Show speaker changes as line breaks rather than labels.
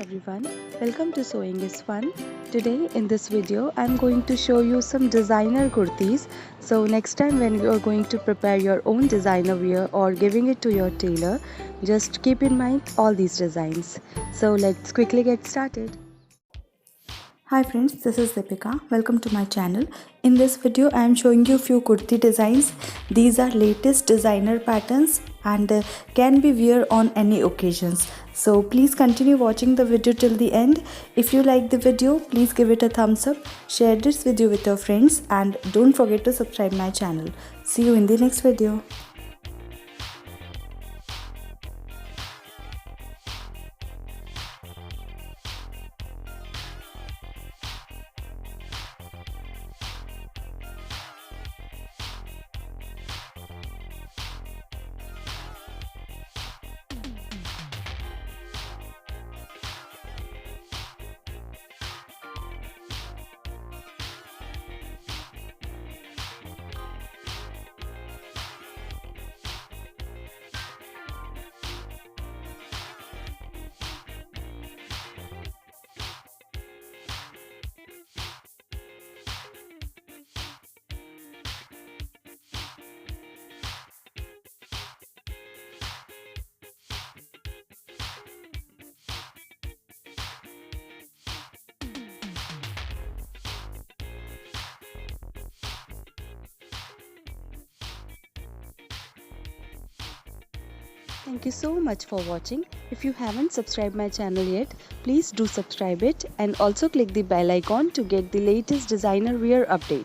everyone, welcome to Sewing is Fun. Today in this video I'm going to show you some designer kurtis. So next time when you are going to prepare your own designer wear or giving it to your tailor, just keep in mind all these designs. So let's quickly get started.
Hi friends, this is Deepika. Welcome to my channel. In this video I am showing you few kurti designs. These are latest designer patterns and can be wear on any occasions. So please continue watching the video till the end. If you like the video, please give it a thumbs up, share this video with your friends and don't forget to subscribe my channel. See you in the next video.
Thank you so much for watching. If you haven't subscribed my channel yet, please do subscribe it and also click the bell icon to get the latest designer wear update.